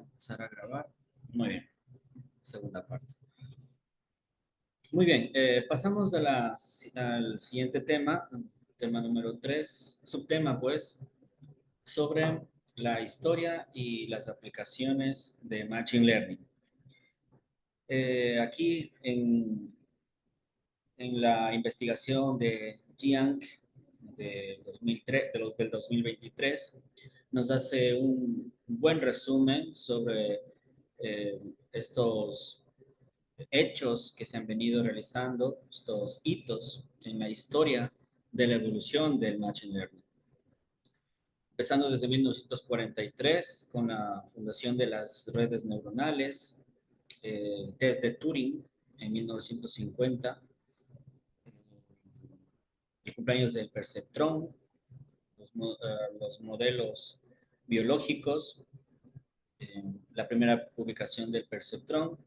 Empezar a grabar. Muy bien, segunda parte. Muy bien, pasamos al siguiente tema, tema número 3, subtema pues, sobre la historia y las aplicaciones de Machine Learning. Aquí en la investigación de Jiang de 2003, del 2023, nos hace un buen resumen sobre estos hechos que se han venido realizando, estos hitos en la historia de la evolución del Machine Learning. Empezando desde 1943 con la fundación de las redes neuronales, el test de Turing en 1950, el cumpleaños del perceptrón, los modelos biológicos, la primera publicación del perceptrón,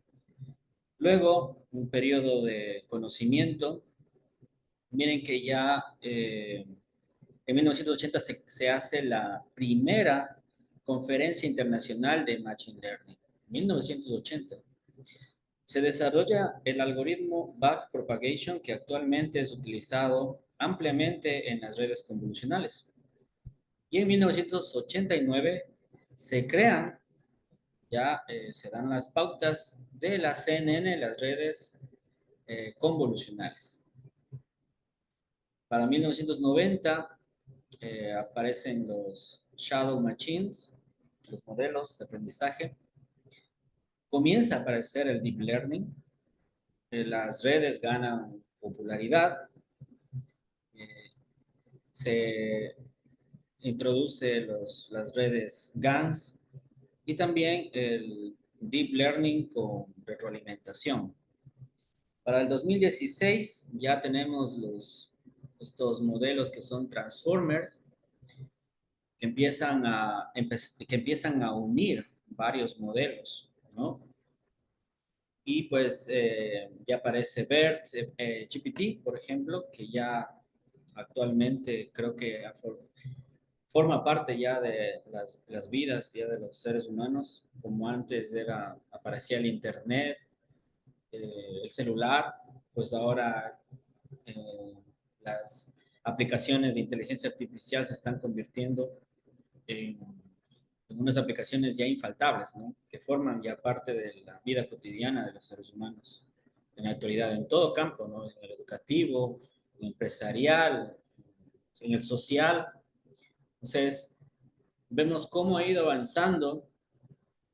luego un periodo de conocimiento. Miren que ya en 1980 se hace la primera conferencia internacional de Machine Learning. 1980. Se desarrolla el algoritmo backpropagation que actualmente es utilizado ampliamente en las redes convolucionales. Y en 1989 se crean, se dan las pautas de la CNN, las redes convolucionales. Para 1990 aparecen los Shadow Machines, los modelos de aprendizaje. Comienza a aparecer el Deep Learning. Las redes ganan popularidad. eh, Se introduce las redes GANs y también el Deep Learning con retroalimentación. Para el 2016 ya tenemos estos modelos que son Transformers, que empiezan a unir varios modelos, ¿no? Y pues ya aparece BERT, GPT, por ejemplo, que ya actualmente creo que forma parte ya de las vidas ya de los seres humanos, como antes aparecía el Internet, el celular, pues ahora eh, las aplicaciones de inteligencia artificial se están convirtiendo en, en unas aplicaciones ya infaltables, ¿no? Que forman ya parte de la vida cotidiana de los seres humanos en la actualidad, en todo campo, ¿no? En el educativo, en el empresarial, en el social. Entonces, vemos cómo ha ido avanzando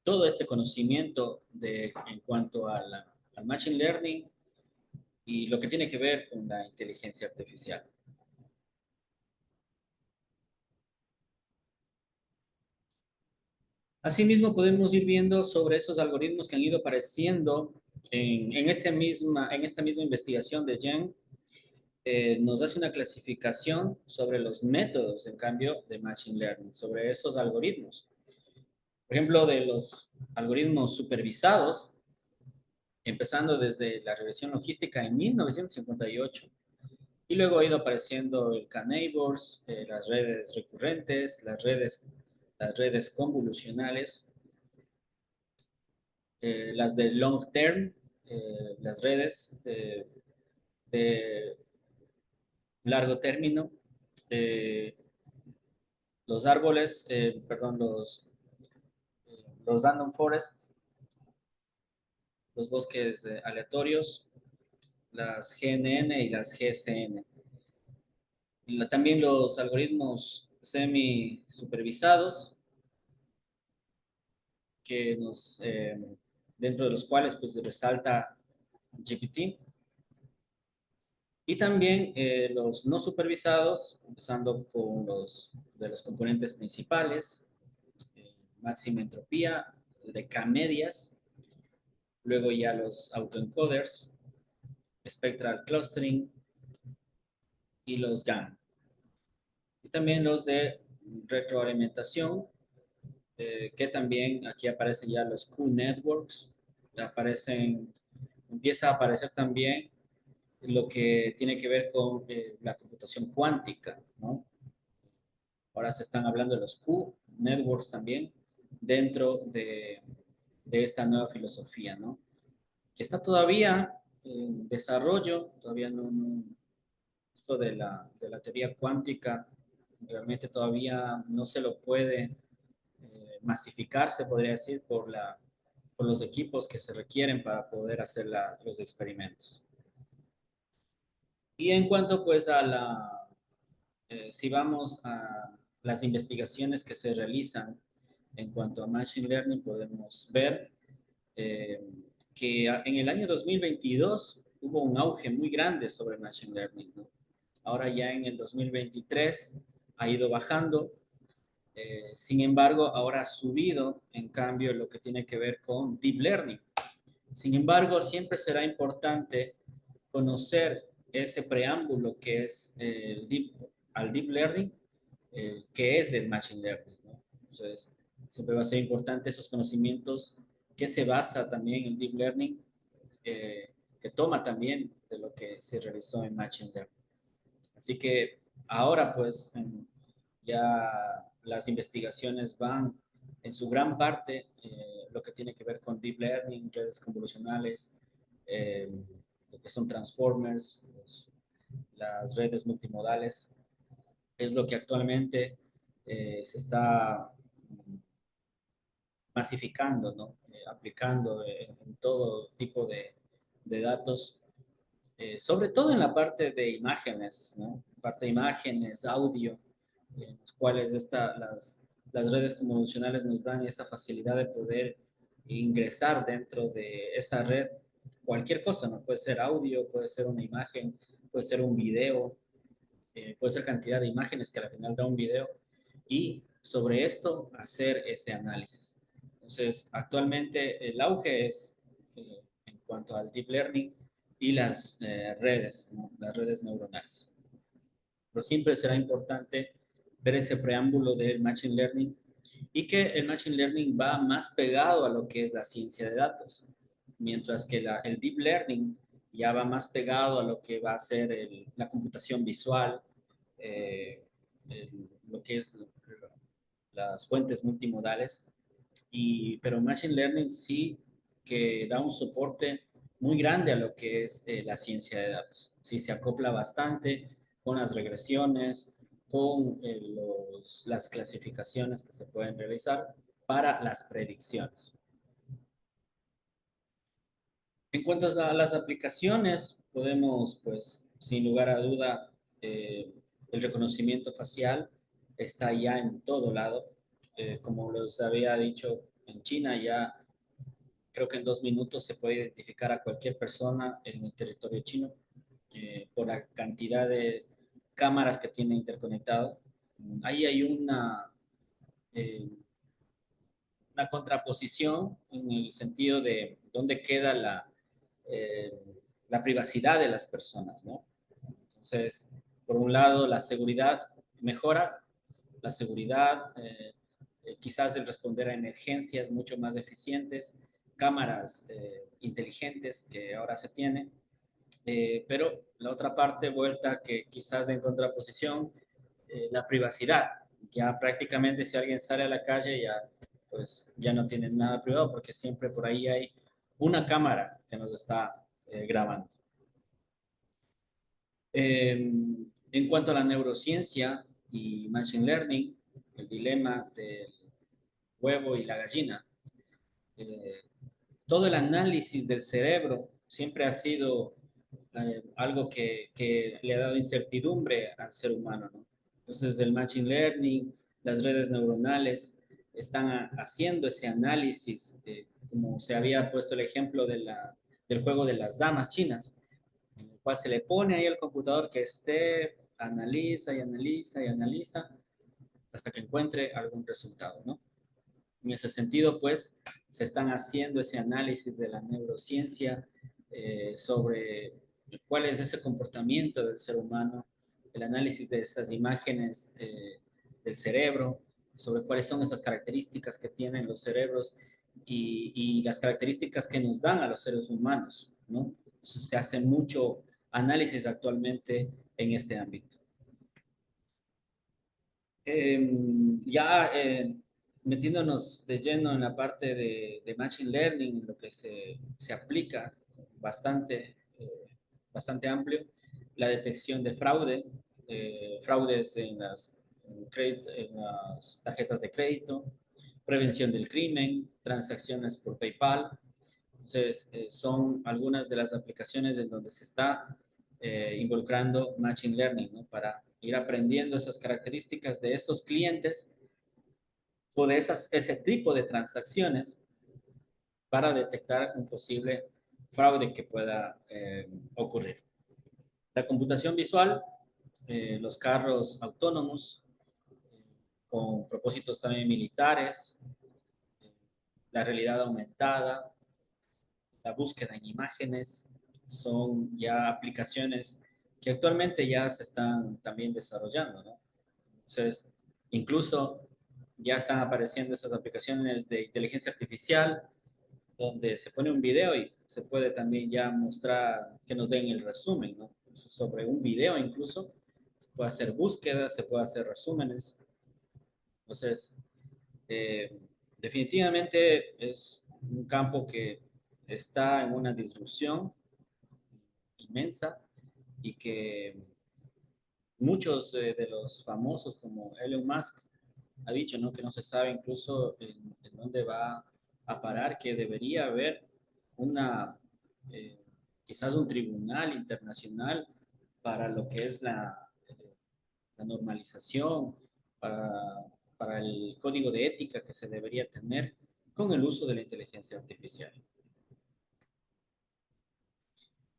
todo este conocimiento en cuanto al Machine Learning y lo que tiene que ver con la inteligencia artificial. Asimismo, podemos ir viendo sobre esos algoritmos que han ido apareciendo en esta misma investigación de Jen. Nos hace una clasificación sobre los métodos, en cambio, de Machine Learning, sobre esos algoritmos. Por ejemplo, de los algoritmos supervisados, empezando desde la regresión logística en 1958. Y luego ha ido apareciendo el K-Neighbors, las redes recurrentes, las redes convolucionales, las de long term, las redes de largo término, eh, los árboles, perdón, los random forests, los bosques aleatorios, las GNN y las GSN. También los algoritmos semi supervisados, que dentro de los cuales pues resalta GPT. Y también los no supervisados, empezando con los de los componentes principales, máxima entropía, de K-medias, luego ya los autoencoders, spectral clustering y los GAN. Y también los de retroalimentación, que también aquí aparecen ya los Q-networks, empieza a aparecer también lo que tiene que ver con la computación cuántica, ¿no? Ahora se están hablando de los Q-networks también, dentro de esta nueva filosofía, ¿no? Que está todavía en desarrollo, todavía esto de la teoría cuántica realmente todavía no se lo puede masificar, se podría decir, por los equipos que se requieren para poder hacer los experimentos. Y en cuanto pues a si vamos a las investigaciones que se realizan en cuanto a Machine Learning, podemos ver eh, que en el año 2022 hubo un auge muy grande sobre Machine Learning, ¿no? Ahora ya en el 2023 ha ido bajando. Sin embargo, ahora ha subido, en cambio, lo que tiene que ver con Deep Learning. Sin embargo, siempre será importante conocer ese preámbulo que es al Deep Learning, que es el Machine Learning, ¿no? Entonces, siempre va a ser importante esos conocimientos que se basa también en Deep Learning, que toma también de lo que se realizó en Machine Learning. Así que ahora pues ya las investigaciones van en su gran parte lo que tiene que ver con deep learning, redes convolucionales, eh, lo que son transformers, las redes multimodales, es lo que actualmente se está masificando, ¿no? Aplicando en todo tipo de datos, sobre todo en la parte de imágenes, ¿no? Parte de imágenes, audio, en los cuales las redes convolucionales nos dan esa facilidad de poder ingresar dentro de esa red cualquier cosa, ¿no? Puede ser audio, puede ser una imagen, puede ser un video, puede ser cantidad de imágenes que al final da un video y sobre esto hacer ese análisis. Entonces, actualmente el auge es en cuanto al deep learning y las redes, ¿no? Las redes neuronales. Pero siempre será importante ver ese preámbulo del machine learning y que el machine learning va más pegado a lo que es la ciencia de datos, mientras que el deep learning ya va más pegado a lo que va a ser la computación visual, eh, lo que es las fuentes multimodales, pero Machine Learning sí que da un soporte muy grande a lo que es la ciencia de datos. Sí, se acopla bastante con las regresiones, con las clasificaciones que se pueden realizar para las predicciones. En cuanto a las aplicaciones, podemos, pues, sin lugar a duda, el reconocimiento facial está ya en todo lado. Como les había dicho, en China ya creo que en 2 minutos se puede identificar a cualquier persona en el territorio chino por la cantidad de cámaras que tiene interconectado. Ahí hay eh, una contraposición en el sentido de dónde queda eh, la privacidad de las personas, ¿no? Entonces, por un lado, la seguridad mejora, la seguridad, quizás el responder a emergencias mucho más eficientes, cámaras inteligentes que ahora se tienen, pero la otra parte vuelta que quizás en contraposición, la privacidad. Ya prácticamente si alguien sale a la calle ya pues ya no tiene nada privado porque siempre por ahí hay una cámara que nos está grabando. En cuanto a la neurociencia y machine learning, el dilema del huevo y la gallina, eh, todo el análisis del cerebro siempre ha sido algo que le ha dado incertidumbre al ser humano, ¿no? Entonces, el machine learning, las redes neuronales están haciendo ese análisis, como se había puesto el ejemplo del juego de las damas chinas, en el cual se le pone ahí al computador que esté, analiza y analiza y analiza hasta que encuentre algún resultado, ¿no? En ese sentido, pues, se están haciendo ese análisis de la neurociencia sobre cuál es ese comportamiento del ser humano, el análisis de esas imágenes del cerebro, sobre cuáles son esas características que tienen los cerebros y las características que nos dan a los seres humanos, ¿no? Entonces, se hace mucho análisis actualmente en este ámbito. Ya metiéndonos de lleno en la parte de Machine Learning, lo que se aplica bastante, bastante amplio, la detección de fraude, fraudes en las tarjetas de crédito, prevención del crimen, transacciones por PayPal. Entonces, son algunas de las aplicaciones en donde se está involucrando Machine Learning, ¿no? Para ir aprendiendo esas características de estos clientes o de ese tipo de transacciones para detectar un posible fraude que pueda ocurrir. La computación visual, los carros autónomos, con propósitos también militares, la realidad aumentada, la búsqueda en imágenes, son ya aplicaciones que actualmente ya se están también desarrollando, ¿no? Entonces, incluso ya están apareciendo esas aplicaciones de inteligencia artificial donde se pone un video y se puede también ya mostrar que nos den el resumen, ¿no? Sobre un video incluso, se puede hacer búsquedas, se puede hacer resúmenes. Entonces, eh, definitivamente es un campo que está en una disrupción inmensa y que muchos de los famosos como Elon Musk ha dicho, ¿no? Que no se sabe incluso en dónde va a parar, que debería haber una, eh, quizás un tribunal internacional para lo que es la normalización, para el código de ética que se debería tener con el uso de la inteligencia artificial.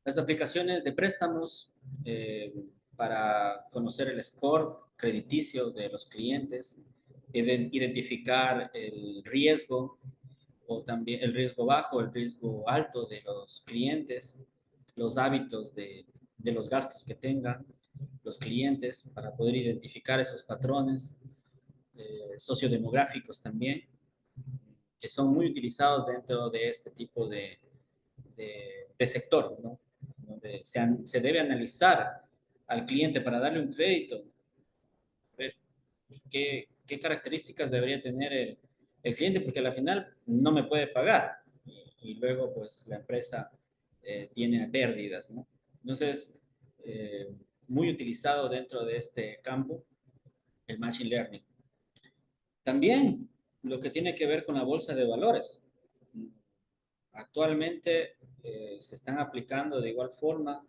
Las aplicaciones de préstamos para conocer el score crediticio de los clientes, identificar el riesgo o también el riesgo bajo, el riesgo alto de los clientes, los hábitos de los gastos que tengan los clientes para poder identificar esos patrones sociodemográficos también, que son muy utilizados dentro de este tipo de sector, ¿no? Donde se debe analizar al cliente para darle un crédito, ver qué características debería tener el cliente, porque al final no me puede pagar y luego pues la empresa tiene pérdidas, ¿no? Entonces, muy utilizado dentro de este campo, el Machine Learning. También lo que tiene que ver con la bolsa de valores. Actualmente se están aplicando de igual forma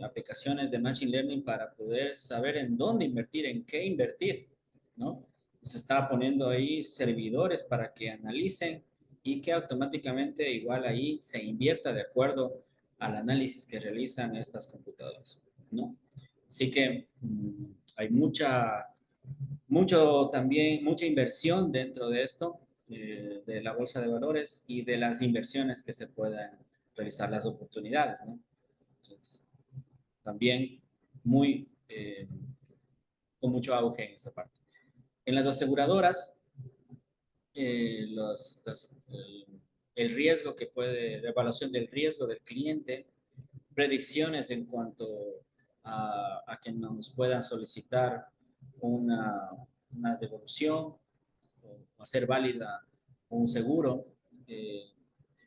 aplicaciones de Machine Learning para poder saber en dónde invertir, en qué invertir, ¿no? Se está poniendo ahí servidores para que analicen y que automáticamente igual ahí se invierta de acuerdo al análisis que realizan estas computadoras, ¿no? Así que hay mucha inversión dentro de esto, de la bolsa de valores y de las inversiones que se puedan realizar, las oportunidades, ¿no? Entonces, también muy, con mucho auge en esa parte. En las aseguradoras, el riesgo que puede, la evaluación del riesgo del cliente, predicciones en cuanto a que nos puedan solicitar una, una devolución o hacer válida un seguro, eh,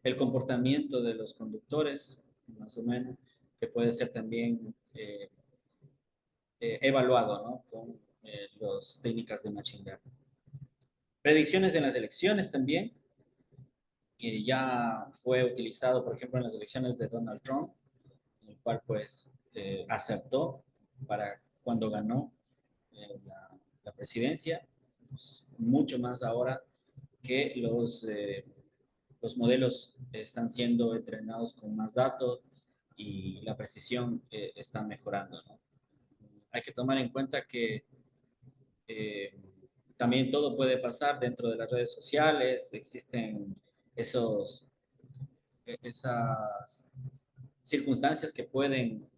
el comportamiento de los conductores, más o menos, que puede ser también evaluado, ¿no? Con las técnicas de Machine Learning. Predicciones en las elecciones también, que ya fue utilizado, por ejemplo, en las elecciones de Donald Trump, en el cual pues acertó para cuando ganó la presidencia, pues, mucho más ahora que los modelos están siendo entrenados con más datos y la precisión está mejorando, ¿no? Hay que tomar en cuenta que eh, también todo puede pasar dentro de las redes sociales, existen esos, esas circunstancias que pueden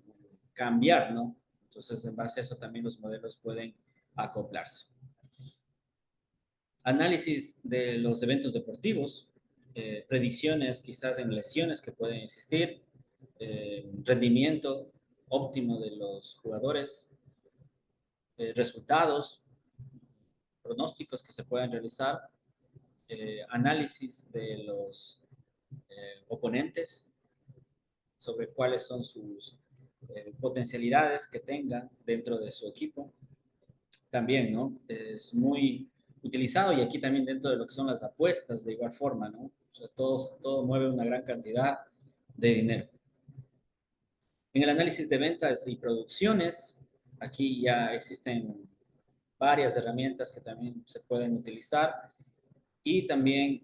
cambiar, ¿no? Entonces, en base a eso también los modelos pueden acoplarse. Análisis de los eventos deportivos, predicciones quizás en lesiones que pueden existir, rendimiento óptimo de los jugadores, resultados, pronósticos que se pueden realizar, análisis de los oponentes, sobre cuáles son sus potencialidades que tengan dentro de su equipo. También, ¿no? Es muy utilizado y aquí también dentro de lo que son las apuestas, de igual forma, ¿no? O sea, todo mueve una gran cantidad de dinero. En el análisis de ventas y producciones, aquí ya existen varias herramientas que también se pueden utilizar y también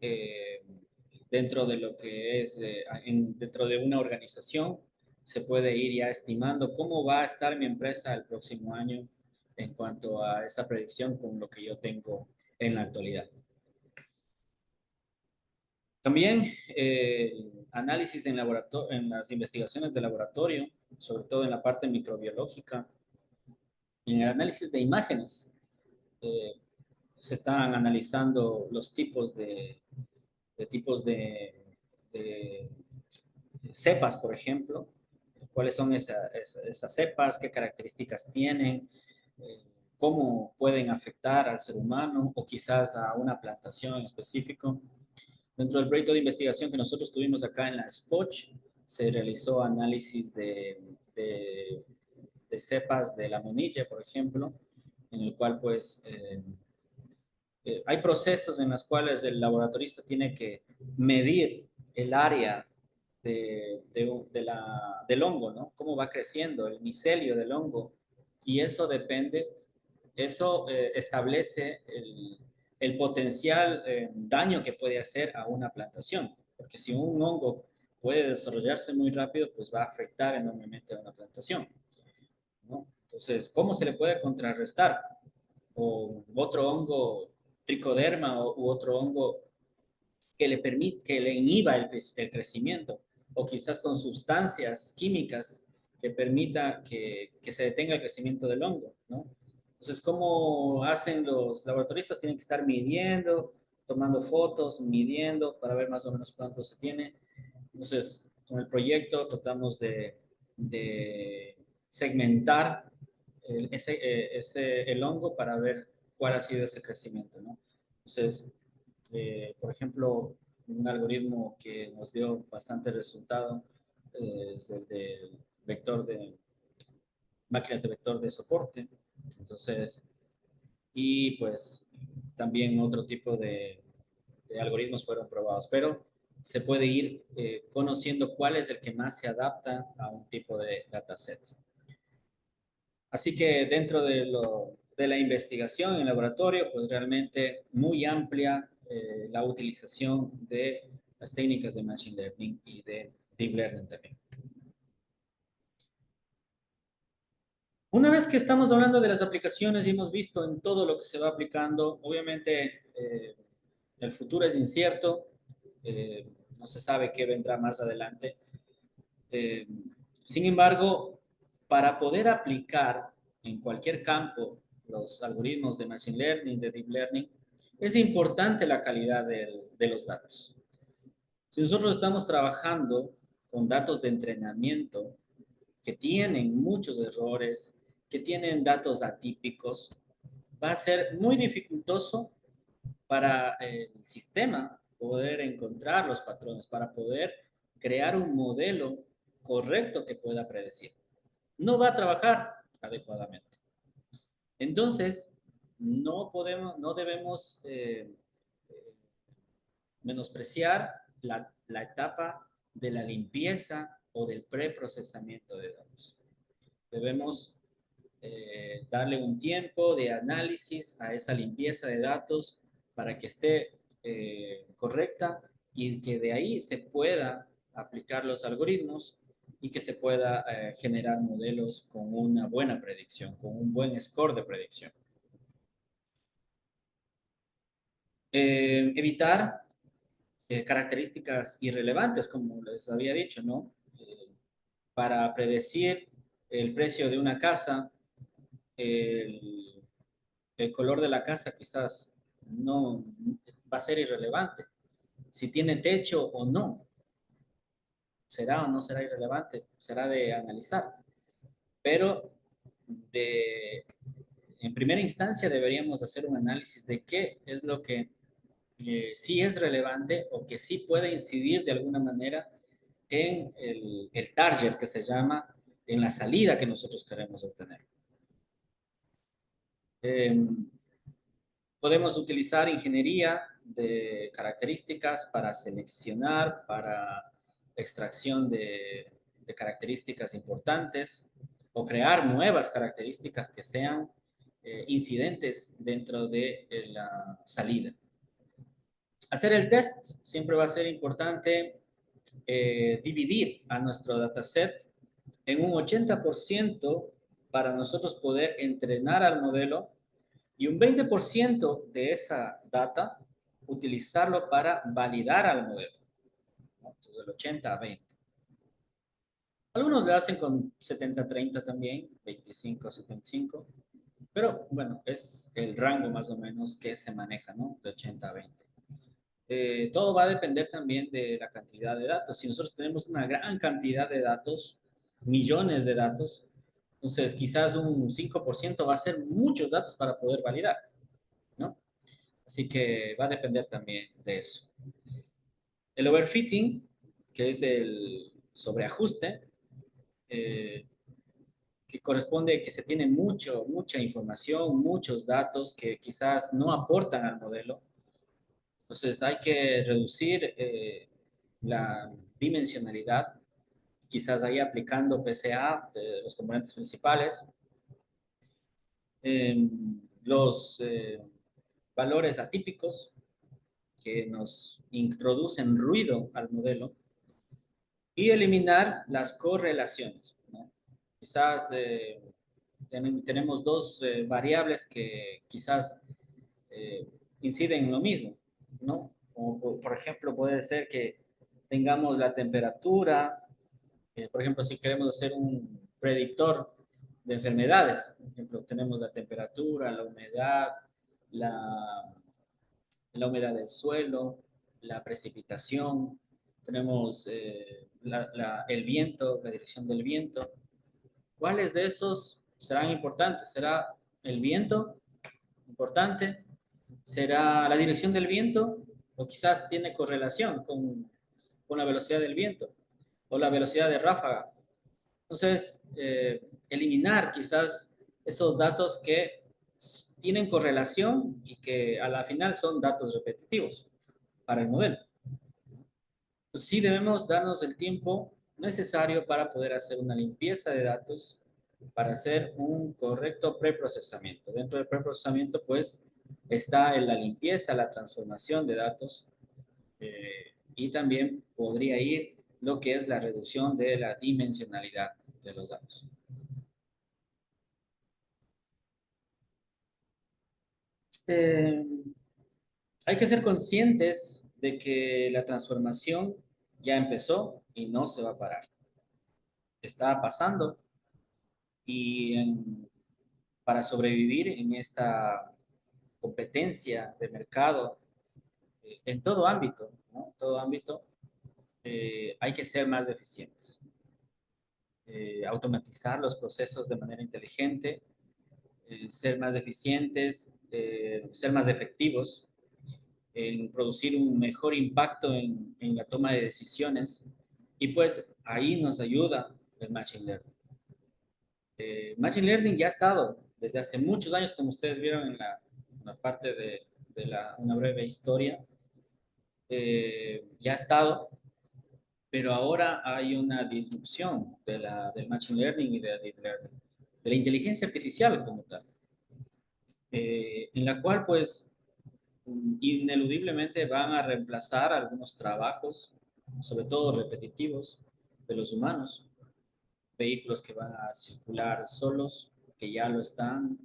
dentro de lo que es, dentro de una organización, se puede ir ya estimando cómo va a estar mi empresa el próximo año en cuanto a esa predicción con lo que yo tengo en la actualidad. También análisis en, en las investigaciones de laboratorio, sobre todo en la parte microbiológica, en el análisis de imágenes. eh, Se están analizando los tipos de tipos de cepas, por ejemplo, cuáles son esas cepas, qué características tienen, eh, cómo pueden afectar al ser humano o quizás a una plantación en específico. Dentro del proyecto de investigación que nosotros tuvimos acá en la SPOCH, se realizó análisis de cepas de la monilla, por ejemplo, en el cual pues hay procesos en los cuales el laboratorista tiene que medir el área del hongo, ¿no? Cómo va creciendo, el micelio del hongo. Y eso depende, eso establece el potencial daño que puede hacer a una plantación. Porque si un hongo puede desarrollarse muy rápido, pues va a afectar enormemente a una plantación, ¿no? Entonces, ¿cómo se le puede contrarrestar? O otro hongo tricoderma u otro hongo que le permite, que le inhiba el crecimiento, o quizás con sustancias químicas que permita que se detenga el crecimiento del hongo, ¿no? Entonces, ¿cómo hacen los laboratoristas? Tienen que estar midiendo, tomando fotos, midiendo para ver más o menos cuánto se tiene. Entonces, con el proyecto tratamos de segmentar el hongo para ver cuál ha sido ese crecimiento, ¿no? Entonces, por ejemplo, un algoritmo que nos dio bastante resultado es el del vector de máquinas de vector de soporte. Entonces, y pues también otro tipo de algoritmos fueron probados, pero se puede ir conociendo cuál es el que más se adapta a un tipo de dataset. Así que dentro de la investigación en laboratorio, pues realmente muy amplia la utilización de las técnicas de Machine Learning y de Deep Learning también. Una vez que estamos hablando de las aplicaciones y hemos visto en todo lo que se va aplicando, obviamente el futuro es incierto, eh, no se sabe qué vendrá más adelante. Eh, Sin embargo, para poder aplicar en cualquier campo los algoritmos de Machine Learning, de Deep Learning, es importante la calidad de los datos. Si nosotros estamos trabajando con datos de entrenamiento que tienen muchos errores, que tienen datos atípicos, va a ser muy dificultoso para el sistema poder encontrar los patrones, para poder crear un modelo correcto que pueda predecir. No va a trabajar adecuadamente. Entonces, no debemos menospreciar la etapa de la limpieza o del preprocesamiento de datos. Debemos darle un tiempo de análisis a esa limpieza de datos para que esté correcta y que de ahí se pueda aplicar los algoritmos y que se pueda generar modelos con una buena predicción, con un buen score de predicción. Evitar características irrelevantes, como les había dicho, ¿no? Para predecir el precio de una casa, el, el color de la casa quizás no va a ser irrelevante. Si tiene techo o no, será o no será irrelevante, será de analizar. Pero de en primera instancia deberíamos hacer un análisis de qué es lo que sí es relevante o que sí puede incidir de alguna manera en el target que se llama, en la salida que nosotros queremos obtener. Eh, Podemos utilizar ingeniería de características para seleccionar, para extracción de características importantes o crear nuevas características que sean incidentes dentro de la salida. Hacer el test siempre va a ser importante, dividir a nuestro dataset en un 80% para nosotros poder entrenar al modelo y un 20% de esa data utilizarlo para validar al modelo, ¿no? Entonces el 80 a 20. Algunos lo hacen con 70-30 también, 25-75, pero bueno, es el rango más o menos que se maneja, ¿no? De 80 a 20. Todo va a depender también de la cantidad de datos. Si nosotros tenemos una gran cantidad de datos, millones de datos, entonces quizás un 5% va a ser muchos datos para poder validar, ¿no? Así que va a depender también de eso. El overfitting, que es el sobreajuste, eh, que corresponde a que se tiene mucha información, muchos datos que quizás no aportan al modelo. Entonces hay que reducir la dimensionalidad, quizás ahí aplicando PCA de los componentes principales, eh, los valores atípicos que nos introducen ruido al modelo y eliminar las correlaciones, ¿no? Quizás tenemos dos variables que quizás eh, inciden en lo mismo, ¿no? Como por ejemplo puede ser que tengamos la temperatura, por ejemplo si queremos hacer un predictor de enfermedades, por ejemplo tenemos la temperatura, la humedad, la, la humedad del suelo, la precipitación, tenemos el viento, la dirección del viento. ¿Cuáles de esos serán importantes? ¿Será el viento importante? ¿Será la dirección del viento? ¿O quizás tiene correlación con la velocidad del viento o la velocidad de ráfaga? Entonces, eliminar quizás esos datos que tienen correlación y que a la final son datos repetitivos para el modelo. Pues sí debemos darnos el tiempo necesario para poder hacer una limpieza de datos, para hacer un correcto preprocesamiento. Dentro del preprocesamiento, pues, está en la limpieza, la transformación de datos, y también podría ir lo que es la reducción de la dimensionalidad de los datos. Eh, Hay que ser conscientes de que la transformación ya empezó y no se va a parar. Está pasando y para sobrevivir en esta competencia de mercado, en todo ámbito, ¿no? En todo ámbito, hay que ser más eficientes, automatizar los procesos de manera inteligente, ser más eficientes, ser más efectivos, en producir un mejor impacto en la toma de decisiones y pues ahí nos ayuda el Machine Learning. Machine Learning ya ha estado desde hace muchos años, como ustedes vieron en la parte de una breve historia, ya ha estado, pero ahora hay una disrupción del Machine Learning y de la Deep Learning, de la inteligencia artificial como tal, en la cual pues ineludiblemente van a reemplazar algunos trabajos, sobre todo repetitivos, de los humanos, vehículos que van a circular solos, que ya lo están,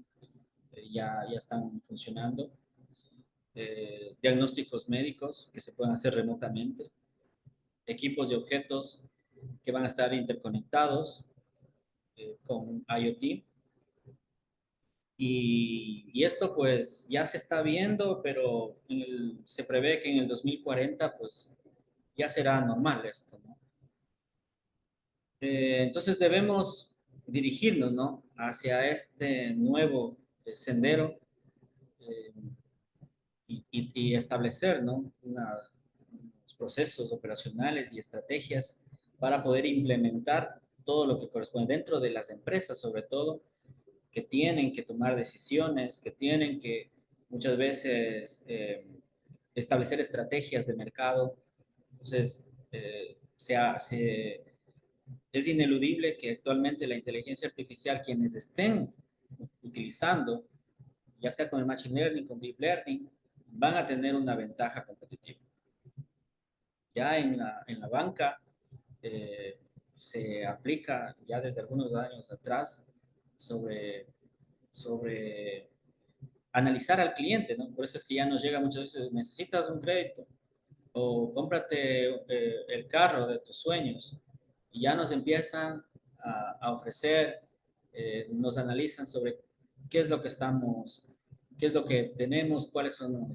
ya están funcionando, diagnósticos médicos que se pueden hacer remotamente, equipos y objetos que van a estar interconectados con IoT. Y esto pues ya se está viendo, pero se prevé que en el 2040 pues ya será normal esto, ¿no? Entonces debemos dirigirnos, ¿no? Hacia este nuevo sendero eh, y establecer, ¿no? Unos procesos operacionales y estrategias para poder implementar todo lo que corresponde dentro de las empresas, sobre todo, que tienen que tomar decisiones, que tienen que muchas veces establecer estrategias de mercado. Entonces, es ineludible que actualmente la inteligencia artificial, quienes estén utilizando, ya sea con el Machine Learning, con Deep Learning, van a tener una ventaja competitiva. Ya en la banca eh, se aplica ya desde algunos años atrás sobre, sobre analizar al cliente, ¿no? Por eso es que ya nos llega muchas veces, necesitas un crédito o cómprate el carro de tus sueños y ya nos empiezan a ofrecer, nos analizan sobre qué es lo que estamos, qué es lo que tenemos, cuáles son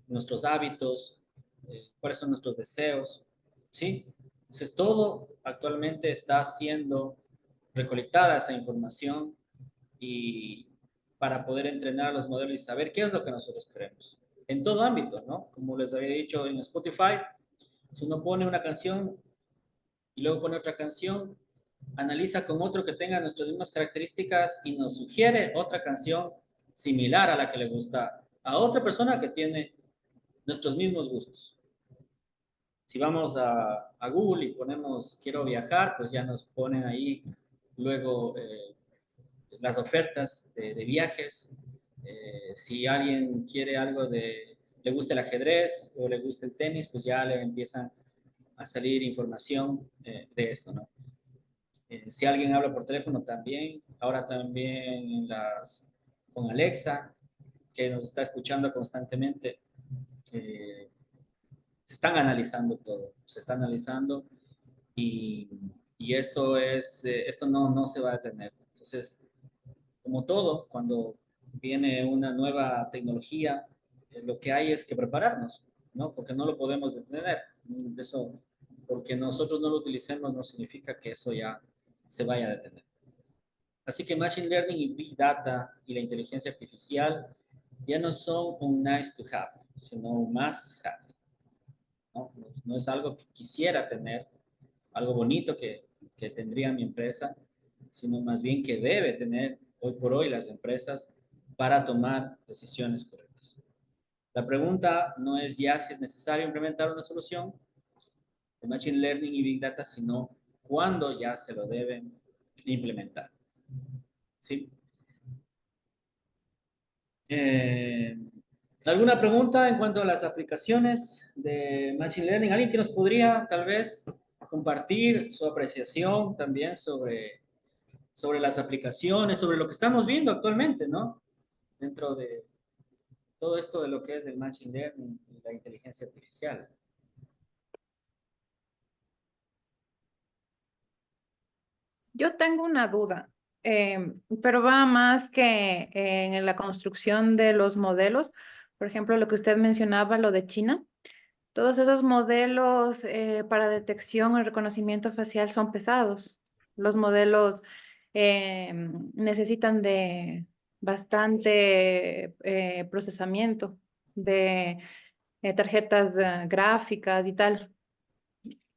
nuestros hábitos, cuáles son nuestros deseos, ¿sí? Entonces todo actualmente está siendo recolectada esa información y para poder entrenar a los modelos y saber qué es lo que nosotros queremos. En todo ámbito, ¿no? Como les había dicho en Spotify, si uno pone una canción y luego pone otra canción, analiza con otro que tenga nuestras mismas características y nos sugiere otra canción similar a la que le gusta a otra persona que tiene nuestros mismos gustos. Si vamos a Google y ponemos quiero viajar, pues ya nos ponen ahí luego las ofertas de viajes. Si alguien quiere algo le gusta el ajedrez o le gusta el tenis, pues ya le empiezan a salir información de eso, ¿no? Si alguien habla por teléfono también, ahora también con Alexa, que nos está escuchando constantemente, eh, se están analizando todo, se está analizando y, y esto no se va a detener. Entonces, como todo, cuando viene una nueva tecnología, lo que hay es que prepararnos, ¿no? Porque no lo podemos detener. Eso, porque nosotros no lo utilicemos, no significa que eso ya se vaya a detener. Así que Machine Learning y Big Data y la inteligencia artificial ya no son un nice to have, sino un must have, ¿no? No es algo que quisiera tener, algo bonito que tendría mi empresa, sino más bien que debe tener hoy por hoy las empresas para tomar decisiones correctas. La pregunta no es ya si es necesario implementar una solución de Machine Learning y Big Data, sino cuándo ya se lo deben implementar. ¿Sí? Eh, ¿Alguna pregunta en cuanto a las aplicaciones de Machine Learning? ¿Alguien que nos podría tal vez compartir su apreciación también sobre las aplicaciones, sobre lo que estamos viendo actualmente, ¿no? Dentro de todo esto de lo que es el Machine Learning y la inteligencia artificial. Yo tengo una duda, pero va más que en la construcción de los modelos. Por ejemplo, lo que usted mencionaba, lo de China. Todos esos modelos para detección y reconocimiento facial son pesados. Los modelos necesitan de bastante procesamiento de tarjetas gráficas y tal.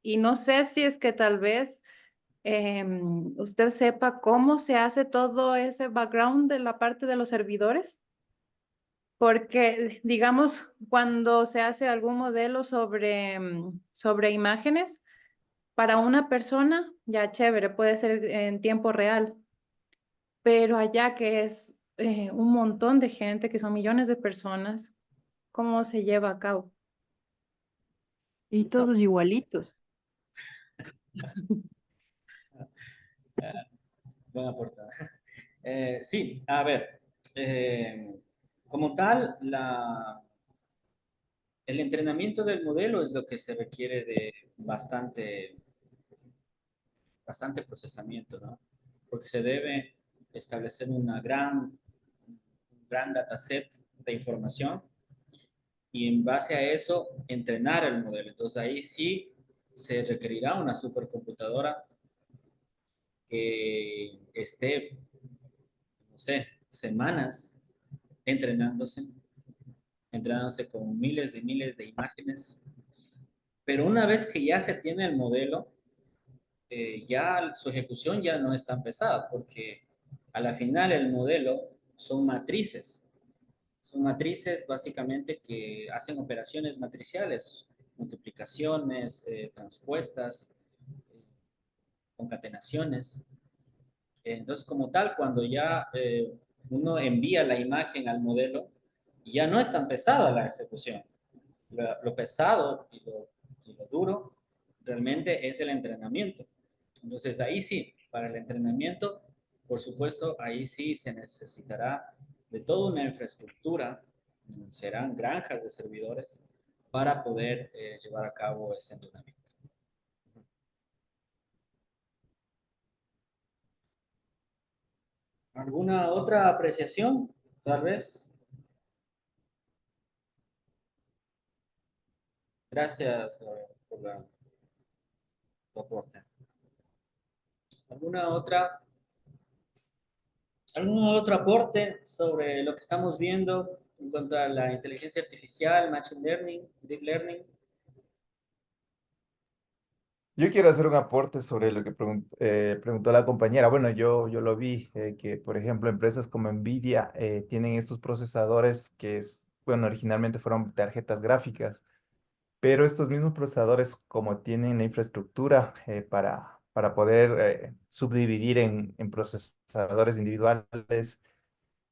Y no sé si es que tal vez usted sepa cómo se hace todo ese background de la parte de los servidores, porque digamos, cuando se hace algún modelo sobre, sobre imágenes, para una persona, ya chévere, puede ser en tiempo real, pero allá que es un montón de gente, que son millones de personas, ¿cómo se lleva a cabo? Y No, todos igualitos. buena portada. Sí, a ver, como tal, el entrenamiento del modelo es lo que se requiere de bastante procesamiento, ¿no? Porque se debe establecer un gran dataset de información y en base a eso entrenar el modelo. Entonces ahí sí se requerirá una supercomputadora que esté, no sé, semanas entrenándose, entrenándose con miles de imágenes. Pero una vez que ya se tiene el modelo, ya su ejecución ya no es tan pesada, porque a la final el modelo son matrices. Son matrices básicamente que hacen operaciones matriciales, multiplicaciones, transpuestas, concatenaciones. Entonces, como tal, cuando ya uno envía la imagen al modelo, ya no es tan pesada la ejecución. Lo pesado y lo duro realmente es el entrenamiento. Entonces, ahí sí, para el entrenamiento, por supuesto, ahí sí se necesitará de toda una infraestructura, serán granjas de servidores para poder llevar a cabo ese entrenamiento. ¿Alguna otra apreciación? Tal vez. Gracias por la tu aporte. ¿Alguna otra, algún otro aporte sobre lo que estamos viendo en cuanto a la inteligencia artificial, machine learning, deep learning? Yo quiero hacer un aporte sobre lo que preguntó la compañera. Bueno, yo lo vi, que por ejemplo empresas como Nvidia tienen estos procesadores bueno, originalmente fueron tarjetas gráficas, pero estos mismos procesadores como tienen la infraestructura para poder subdividir en procesadores individuales,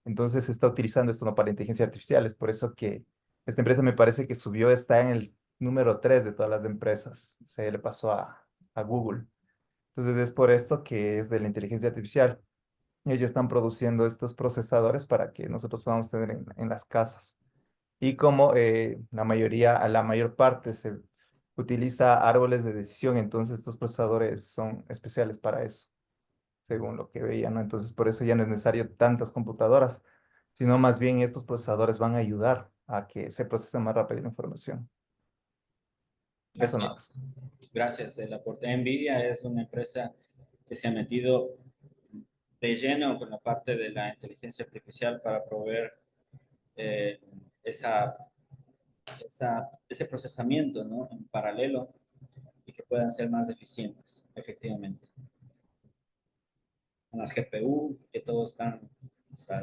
entonces se está utilizando esto no para inteligencia artificial. Es por eso que esta empresa me parece que subió, está en el número 3 de todas las empresas. Se le pasó a Google. Entonces es por esto que es de la inteligencia artificial. Ellos están produciendo estos procesadores para que nosotros podamos tener en las casas. Y como la mayor parte se utiliza árboles de decisión, entonces estos procesadores son especiales para eso, según lo que veía, ¿no? Entonces, por eso ya no es necesario tantas computadoras, sino más bien estos procesadores van a ayudar a que se procese más rápido la información. Eso Así nada. es. Gracias. El aporte de NVIDIA es una empresa que se ha metido de lleno con la parte de la inteligencia artificial para proveer eh, esa, ese procesamiento, ¿no? En paralelo y que puedan ser más eficientes, efectivamente. Con las GPU, que todos están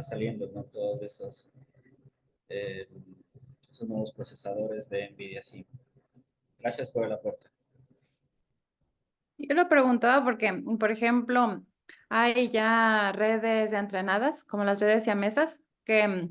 saliendo, ¿no? Todos eh, esos nuevos procesadores de NVIDIA, sí. Gracias por el aporte. Yo lo preguntaba porque, por ejemplo, hay ya redes ya entrenadas, como las redes siamesas, que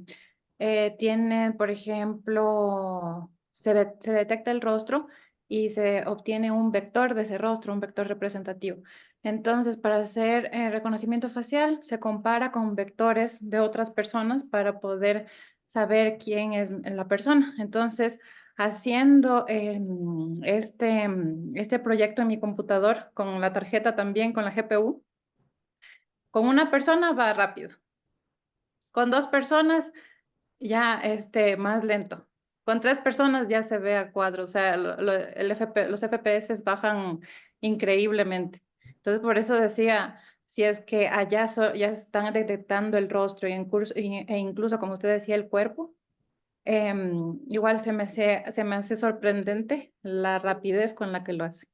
tienen, por ejemplo, se detecta el rostro y se obtiene un vector de ese rostro, un vector representativo. Entonces, para hacer reconocimiento facial, se compara con vectores de otras personas para poder saber quién es la persona. Entonces, haciendo este proyecto en mi computador, con la tarjeta también, con la GPU, con una persona va rápido, con dos personas ya más lento, con tres personas ya se ve a cuadro, o sea, los FPS bajan increíblemente. Entonces, por eso decía, si es que allá ya están detectando el rostro e incluso, como usted decía, el cuerpo. Igual se me hace sorprendente la rapidez con la que lo hace.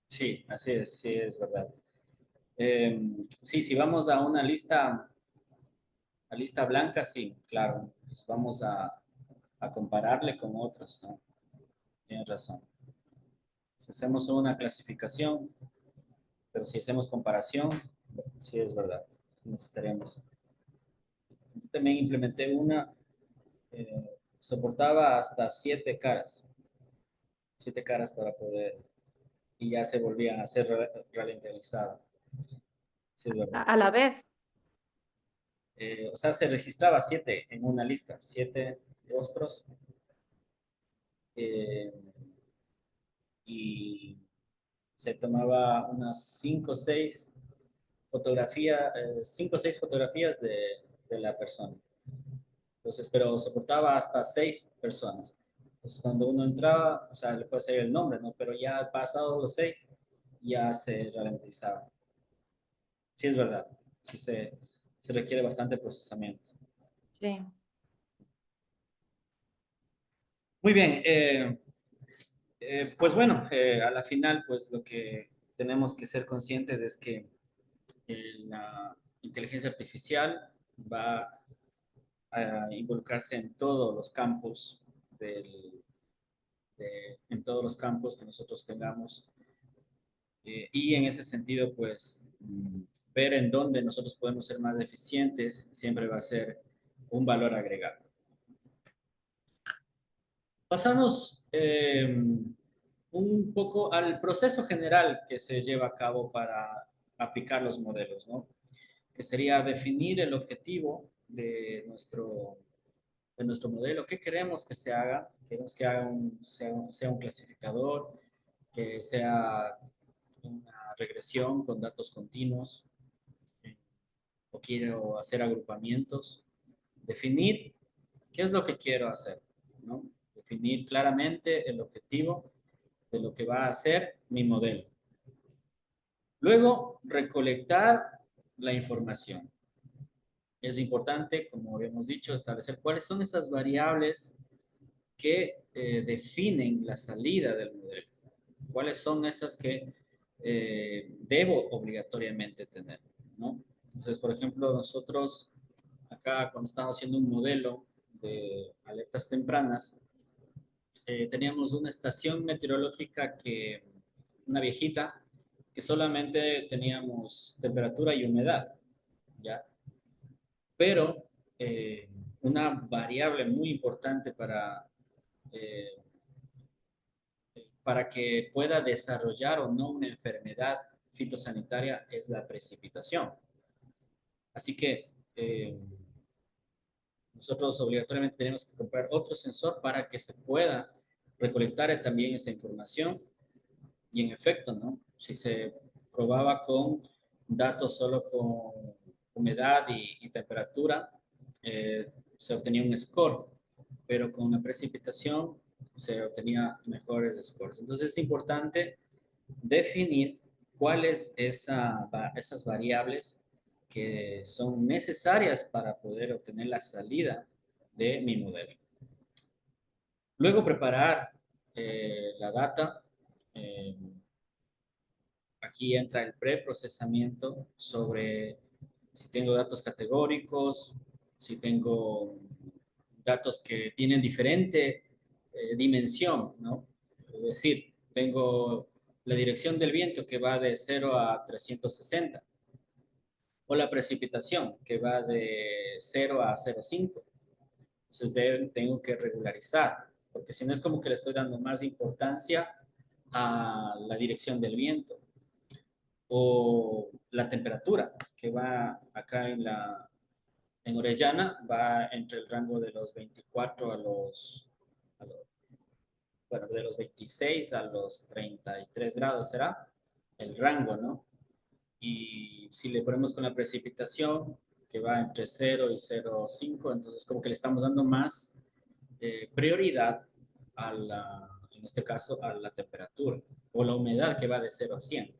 Sí, así es, sí, es verdad. Sí, si vamos a lista blanca, sí, claro. Pues vamos a compararle con otros, ¿no? Tienes razón. Si hacemos una clasificación, pero si hacemos comparación, sí es verdad. Necesitaremos. Yo también implementé una, soportaba hasta 7 caras para poder, y ya se volvían a ser ralentizadas. Sí es verdad. A la vez, O sea, se registraba 7 en una lista, 7 rostros, eh, y se tomaba unas 5 o 6 fotografías de la persona. Entonces, pero soportaba hasta 6 personas. Entonces, cuando uno entraba, o sea, le puede salir el nombre, ¿no? Pero ya pasados los 6, ya se ralentizaba. Sí, es verdad. Sí se requiere bastante procesamiento. Sí. Muy bien. Pues bueno, a la final, pues lo que tenemos que ser conscientes es que la inteligencia artificial va a involucrarse en todos los campos en todos los campos que nosotros tengamos. Y en ese sentido, pues, ver en dónde nosotros podemos ser más eficientes siempre va a ser un valor agregado. Pasamos un poco al proceso general que se lleva a cabo para aplicar los modelos, ¿no? Que sería definir el objetivo de nuestro modelo. ¿Qué queremos que se haga? Queremos que sea un clasificador, que sea una regresión con datos continuos, o quiero hacer agrupamientos. Definir qué es lo que quiero hacer, ¿no? Definir claramente el objetivo de lo que va a hacer mi modelo. Luego, recolectar la información. Es importante, como habíamos dicho, establecer cuáles son esas variables que definen la salida del modelo. ¿Cuáles son esas que debo obligatoriamente tener? ¿No? Entonces, por ejemplo, nosotros acá cuando estábamos haciendo un modelo de alertas tempranas, teníamos una estación meteorológica una viejita, que solamente teníamos temperatura y humedad, ¿ya? Pero una variable muy importante eh, para que pueda desarrollar o no una enfermedad fitosanitaria es la precipitación. Así que nosotros obligatoriamente tenemos que comprar otro sensor para que se pueda recolectar también esa información. Y en efecto, ¿no? Si se probaba con datos solo con humedad y temperatura, se obtenía un score, pero con la precipitación se obtenía mejores scores. Entonces es importante definir cuáles esas variables que son necesarias para poder obtener la salida de mi modelo. Luego preparar la data. Aquí entra el preprocesamiento sobre si tengo datos categóricos, si tengo datos que tienen diferente dimensión, ¿no? Es decir, tengo la dirección del viento que va de 0 a 360 o la precipitación que va de 0 a 0,5. Entonces tengo que regularizar, porque si no es como que le estoy dando más importancia a la dirección del viento o la temperatura que va acá en Orellana, va entre el rango de los 24 bueno, de los 26 a los 33 grados será el rango, ¿no? Y si le ponemos con la precipitación, que va entre 0 y 0,5, entonces como que le estamos dando más prioridad en este caso, a la temperatura o la humedad que va de 0 a 100.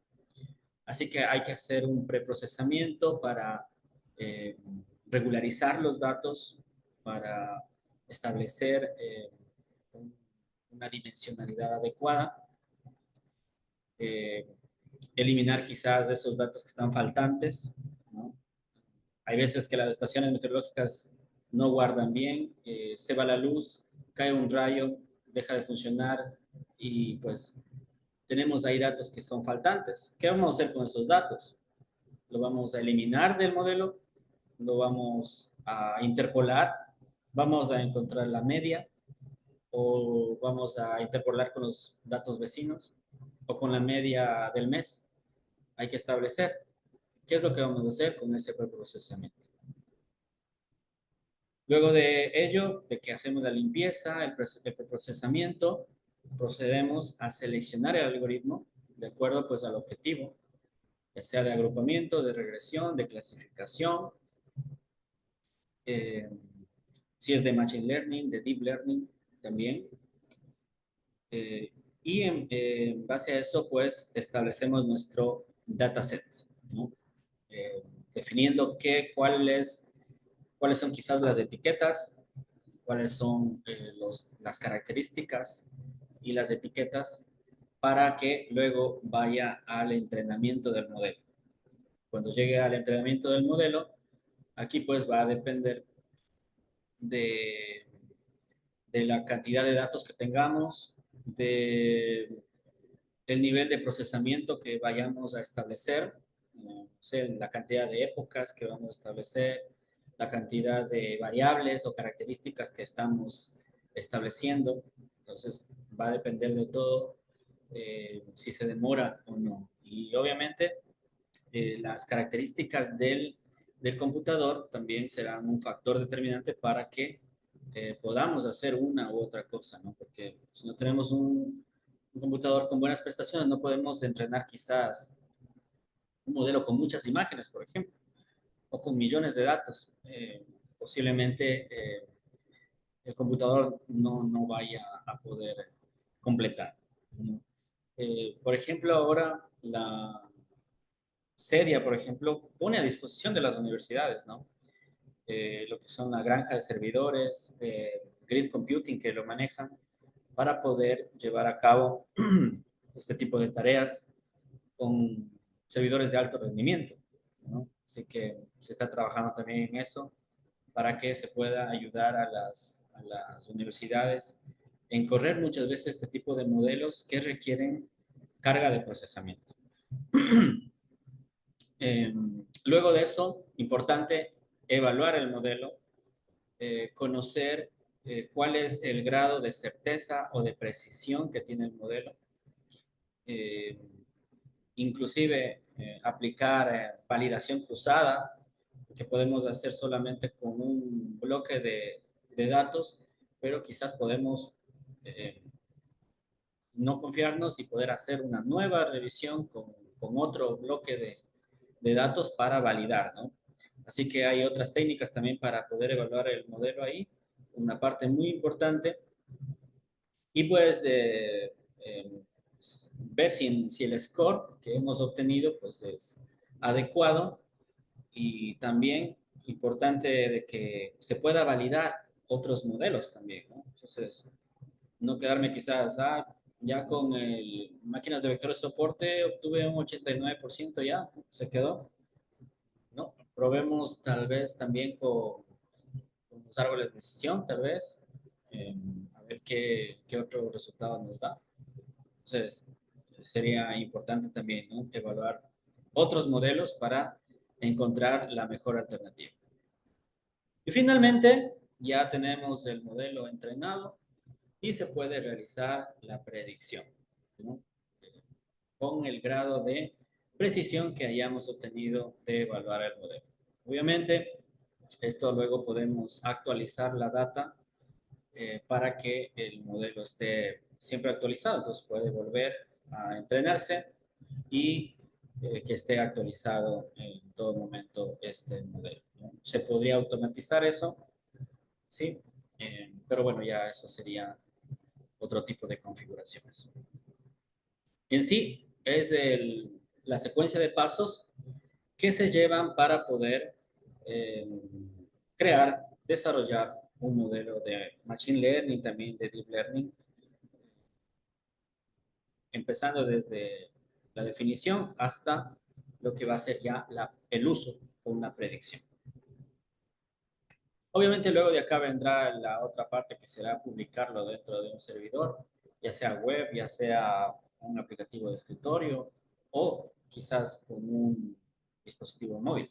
Así que hay que hacer un preprocesamiento para eh, regularizar los datos, para establecer una dimensionalidad adecuada, eh, eliminar quizás esos datos que están faltantes, ¿no? Hay veces que las estaciones meteorológicas no guardan bien, se va la luz, cae un rayo, deja de funcionar y pues tenemos ahí datos que son faltantes. ¿Qué vamos a hacer con esos datos? ¿Lo vamos a eliminar del modelo? ¿Lo vamos a interpolar? ¿Vamos a encontrar la media? ¿O vamos a interpolar con los datos vecinos? ¿O con la media del mes? Hay que establecer qué es lo que vamos a hacer con ese preprocesamiento. Luego de ello, de que hacemos la limpieza, el preprocesamiento, procedemos a seleccionar el algoritmo de acuerdo pues al objetivo, ya sea de agrupamiento, de regresión, de clasificación, eh, si es de Machine Learning, de Deep Learning también. Y en base a eso, pues, establecemos nuestro dataset, ¿no? Definiendo cuáles cuáles son quizás las etiquetas, cuáles son las características y las etiquetas para que luego vaya al entrenamiento del modelo. Cuando llegue al entrenamiento del modelo, aquí pues va a depender de, de la cantidad de datos que tengamos, de el nivel de procesamiento que vayamos a establecer, o sea, la cantidad de épocas que vamos a establecer, la cantidad de variables o características que estamos estableciendo. Entonces, va a depender de todo si se demora o no. Y obviamente, las características del computador también serán un factor determinante para que podamos hacer una u otra cosa, ¿no? Porque si no tenemos un computador con buenas prestaciones, no podemos entrenar quizás un modelo con muchas imágenes, por ejemplo, o con millones de datos. Posiblemente el computador no vaya a poder completar, ¿no? Por ejemplo, ahora la Sedia, por ejemplo, pone a disposición de las universidades, ¿no? Lo que son la granja de servidores, grid computing que lo manejan para poder llevar a cabo este tipo de tareas con servidores de alto rendimiento, ¿no? Así que se está trabajando también en eso para que se pueda ayudar a las universidades en correr muchas veces este tipo de modelos que requieren carga de procesamiento. Luego de eso, importante evaluar el modelo, conocer cuál es el grado de certeza o de precisión que tiene el modelo, eh, inclusive aplicar validación cruzada, que podemos hacer solamente con un bloque de datos, pero quizás podemos no confiarnos y poder hacer una nueva revisión con otro bloque de datos para validar, ¿no? Así que hay otras técnicas también para poder evaluar el modelo ahí, una parte muy importante. Y pues ver si el score que hemos obtenido pues es adecuado y también importante de que se pueda validar otros modelos también, ¿no? Entonces, no quedarme quizás, ya con máquinas de vectores de soporte obtuve un 89% ya, se quedó. No, probemos tal vez también con los árboles de decisión, tal vez, a ver qué otro resultado nos da. Entonces, sería importante también, ¿no?, evaluar otros modelos para encontrar la mejor alternativa. Y finalmente, ya tenemos el modelo entrenado y se puede realizar la predicción, ¿no?, con el grado de precisión que hayamos obtenido de evaluar el modelo. Obviamente, esto luego podemos actualizar la data para que el modelo esté siempre actualizado. Entonces puede volver a entrenarse y que esté actualizado en todo momento este modelo, ¿no? Se podría automatizar eso, sí, pero bueno, ya eso sería otro tipo de configuraciones. En sí, es la secuencia de pasos que se llevan para poder eh, crear, desarrollar un modelo de Machine Learning, también de Deep Learning, empezando desde la definición hasta lo que va a ser ya el uso con una predicción. Obviamente luego de acá vendrá la otra parte que será publicarlo dentro de un servidor, ya sea web, ya sea un aplicativo de escritorio o quizás con un dispositivo móvil.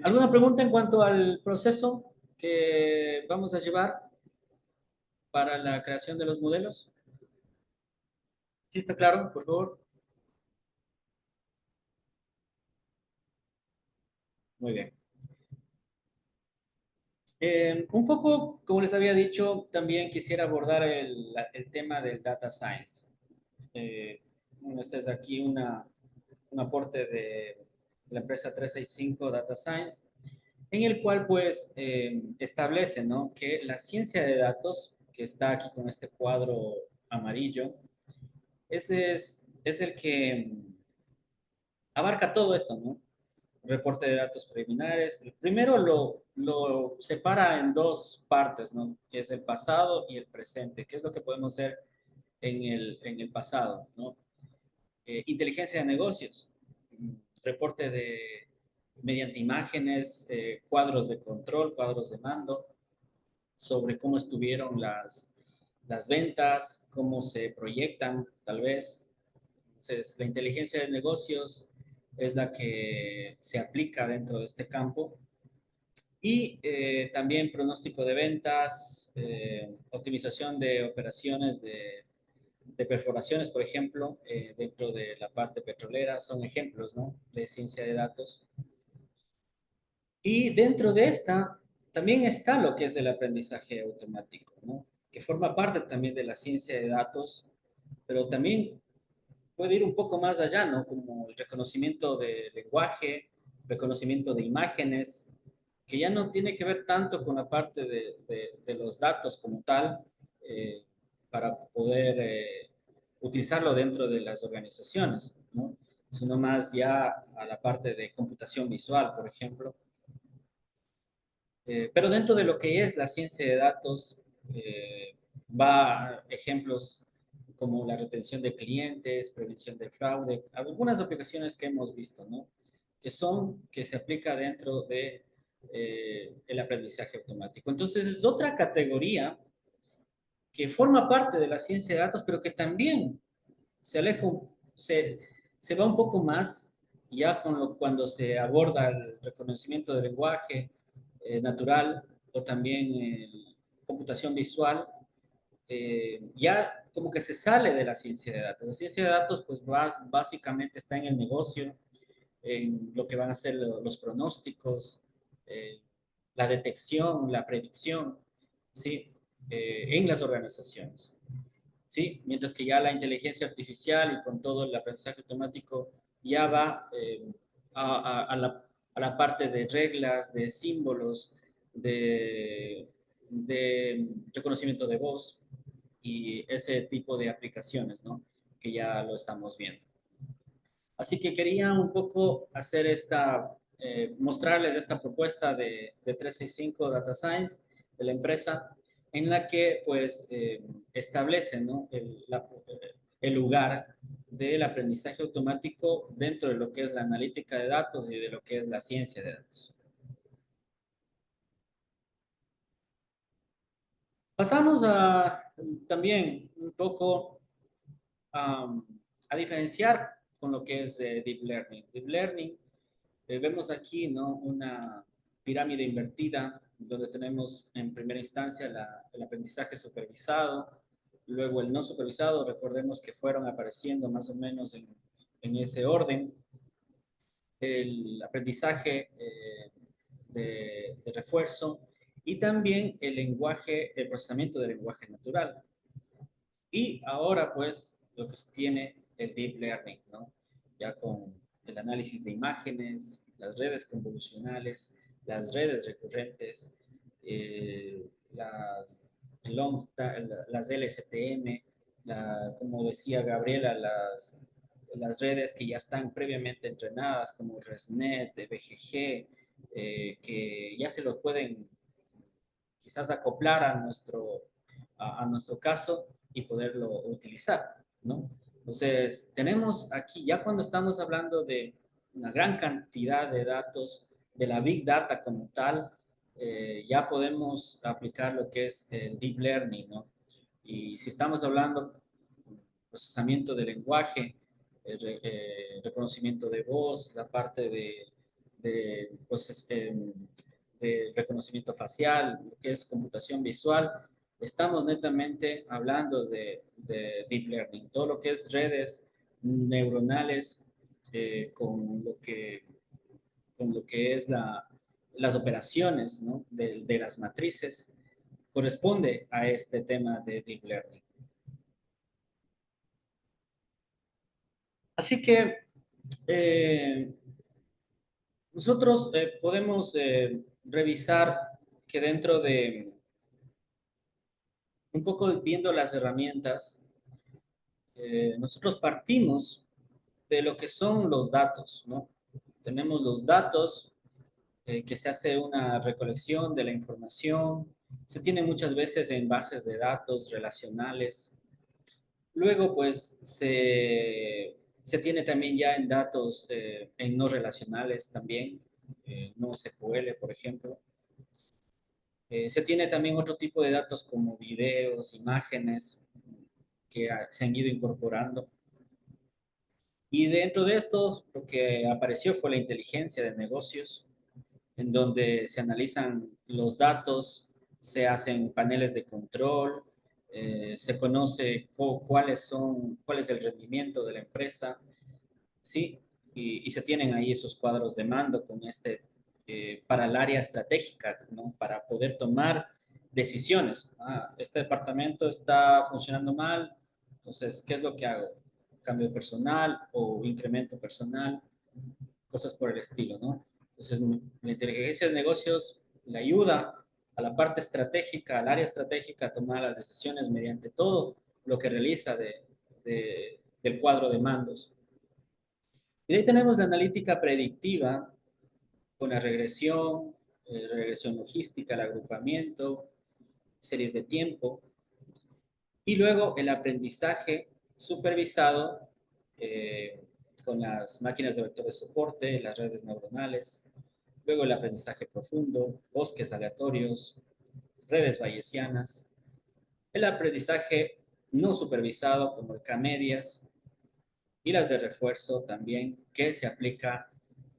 ¿Alguna pregunta en cuanto al proceso que vamos a llevar para la creación de los modelos? ¿Sí está claro, por favor? Muy bien. Un poco, como les había dicho, también quisiera abordar el tema del data science. Bueno, este es aquí un aporte de la empresa 365 Data Science, en el cual pues establece, ¿no?, que la ciencia de datos, que está aquí con este cuadro amarillo, ese es el que abarca todo esto, ¿no? reporte de datos preliminares. El primero lo separa en dos partes, ¿no? Que es el pasado y el presente. ¿Qué es lo que podemos hacer en el pasado, ¿no? Inteligencia de negocios, reporte mediante imágenes, cuadros de control, cuadros de mando, sobre cómo estuvieron las ventas, cómo se proyectan, tal vez. Entonces, la inteligencia de negocios es la que se aplica dentro de este campo. Y también pronóstico de ventas, optimización de operaciones de perforaciones, por ejemplo, dentro de la parte petrolera, son ejemplos, ¿no? De ciencia de datos. Y dentro de esta también está lo que es el aprendizaje automático, ¿no? Que forma parte también de la ciencia de datos, pero también puede ir un poco más allá, ¿no? Como el reconocimiento de lenguaje, reconocimiento de imágenes, que ya no tiene que ver tanto con la parte de los datos como tal, eh, para poder utilizarlo dentro de las organizaciones, ¿no? Sino más ya a la parte de computación visual, por ejemplo. Pero dentro de lo que es la ciencia de datos, va ejemplos como la retención de clientes, prevención de fraude, algunas aplicaciones que hemos visto, ¿no? Que se aplica dentro de el aprendizaje automático. Entonces, es otra categoría que forma parte de la ciencia de datos, pero que también se aleja, se, se va un poco más ya cuando se aborda el reconocimiento del lenguaje natural o también computación visual, ya como que se sale de la ciencia de datos. La ciencia de datos pues básicamente está en el negocio, en lo que van a ser los pronósticos, eh, la detección, la predicción, ¿sí? En las organizaciones. ¿Sí? Mientras que ya la inteligencia artificial y con todo el aprendizaje automático ya va a la parte de reglas, de símbolos, de reconocimiento de voz y ese tipo de aplicaciones, ¿no? Que ya lo estamos viendo. Así que quería un poco hacer mostrarles esta propuesta de 365 Data Science de la empresa, en la que pues establece, ¿no? el lugar del aprendizaje automático dentro de lo que es la analítica de datos y de lo que es la ciencia de datos. Pasamos también un poco a diferenciar con lo que es Deep Learning. Deep Learning, vemos aquí, ¿no? Una pirámide invertida, donde tenemos en primera instancia el aprendizaje supervisado, luego el no supervisado, recordemos que fueron apareciendo más o menos en ese orden, el aprendizaje de refuerzo y también el procesamiento del lenguaje natural. Y ahora, pues, lo que se tiene el Deep Learning, ¿no? Ya con el análisis de imágenes, las redes convolucionales, las redes recurrentes, las, las LSTM, como decía Gabriela, las redes que ya están previamente entrenadas, como ResNet, BGG, que ya se los pueden quizás acoplar a nuestro caso y poderlo utilizar, ¿no? Entonces, tenemos aquí, ya cuando estamos hablando de una gran cantidad de datos, de la Big Data como tal, ya podemos aplicar lo que es el Deep Learning, ¿no? Y si estamos hablando procesamiento de lenguaje, reconocimiento de voz, la parte de reconocimiento facial, lo que es computación visual, estamos netamente hablando de Deep Learning, todo lo que es redes neuronales con lo que es las operaciones, ¿no? de las matrices, corresponde a este tema de Deep Learning. Así que nosotros podemos revisar que dentro de un poco viendo las herramientas, nosotros partimos de lo que son los datos, ¿no? tenemos los datos, que se hace una recolección de la información, se tiene muchas veces en bases de datos relacionales. Luego, pues, se tiene también ya en datos en no relacionales también, no SQL, por ejemplo. Se tiene también otro tipo de datos como videos, imágenes, que se han ido incorporando. Y dentro de esto, lo que apareció fue la inteligencia de negocios, en donde se analizan los datos, se hacen paneles de control, se conoce cuál es el rendimiento de la empresa, ¿sí? Y se tienen ahí esos cuadros de mando con para el área estratégica, ¿no? Para poder tomar decisiones. Este departamento está funcionando mal, entonces, ¿qué es lo que hago? ¿Cambio de personal o incremento personal? Cosas por el estilo, ¿no? Entonces, la inteligencia de negocios le ayuda a la parte estratégica, al área estratégica, a tomar las decisiones mediante todo lo que realiza del cuadro de mandos. Y de ahí tenemos la analítica predictiva con la regresión logística, el agrupamiento, series de tiempo, y luego el aprendizaje supervisado con las máquinas de vector de soporte, las redes neuronales, luego el aprendizaje profundo, bosques aleatorios, redes bayesianas, el aprendizaje no supervisado como el K-medias y las de refuerzo también que se aplica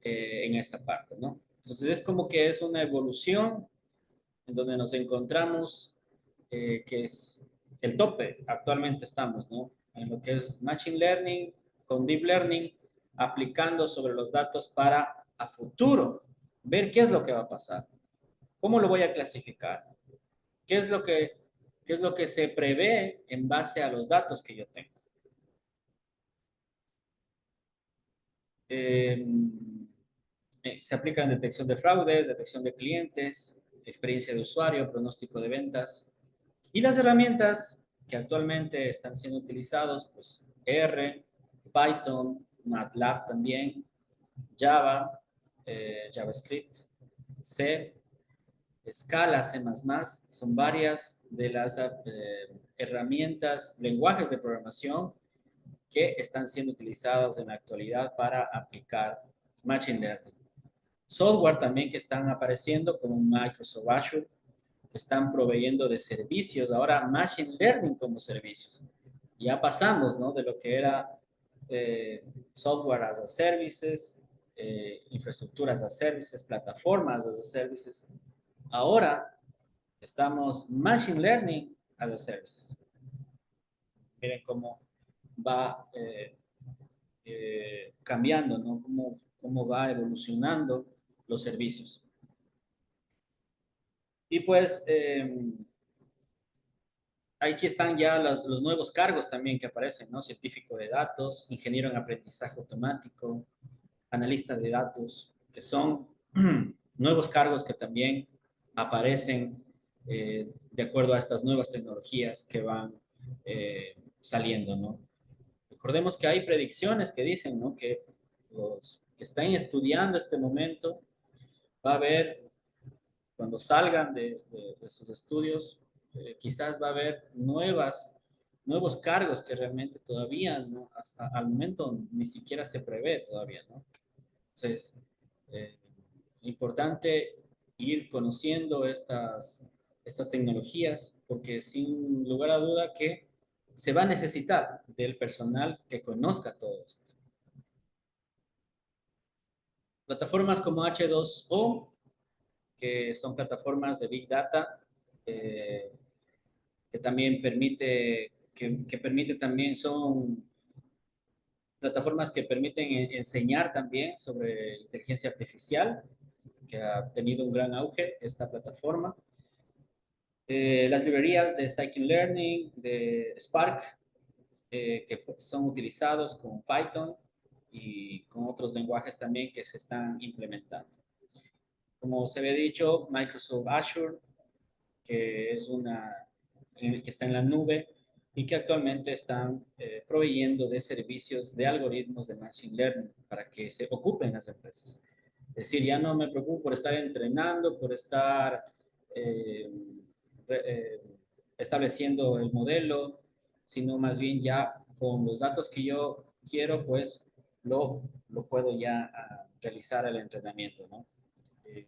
en esta parte, ¿no? Entonces es como que es una evolución en donde nos encontramos, que es el tope, actualmente estamos, ¿no? En lo que es Machine Learning con Deep Learning, aplicando sobre los datos para a futuro ver qué es lo que va a pasar, cómo lo voy a clasificar, qué es lo que, qué es lo que se prevé en base a los datos que yo tengo. Eh, Se aplica en detección de fraudes, detección de clientes, experiencia de usuario, pronóstico de ventas. Y las herramientas que actualmente están siendo utilizadas, pues R, Python, MATLAB también, Java, JavaScript, C, Scala, C++, son varias de las herramientas, lenguajes de programación que están siendo utilizados en la actualidad para aplicar Machine Learning. Software también que están apareciendo como Microsoft Azure, que están proveyendo de servicios, ahora Machine Learning como servicios. Ya pasamos, ¿no? De lo que era software as a services, infraestructuras as a services, plataformas as a services. Ahora estamos Machine Learning as a services. Miren cómo va cambiando, ¿no? Cómo va evolucionando los servicios. Y pues aquí están ya los nuevos cargos también que aparecen, ¿no? Científico de datos, ingeniero en aprendizaje automático, analista de datos, que son nuevos cargos que también aparecen de acuerdo a estas nuevas tecnologías que van saliendo, ¿no? Recordemos que hay predicciones que dicen, ¿no? Que los que están estudiando este momento va a haber, cuando salgan de sus estudios, quizás va a haber nuevos cargos que realmente todavía, ¿no? Al momento ni siquiera se prevé todavía, ¿no? Entonces, importante ir conociendo estas tecnologías porque sin lugar a duda que se va a necesitar del personal que conozca todo esto. Plataformas como H2O, que son plataformas de Big Data, que también que permite también, son plataformas que permiten enseñar también sobre inteligencia artificial, que ha tenido un gran auge esta plataforma. Las librerías de Scikit-Learning, de Spark, que son utilizados con Python y con otros lenguajes también que se están implementando. Como se había dicho, Microsoft Azure, que es que está en la nube, y que actualmente están proveyendo de servicios de algoritmos de Machine Learning para que se ocupen las empresas. Es decir, ya no me preocupo por estar entrenando, por estar eh, eh, estableciendo el modelo, sino más bien ya con los datos que yo quiero, pues lo puedo ya realizar el entrenamiento, ¿no? Eh,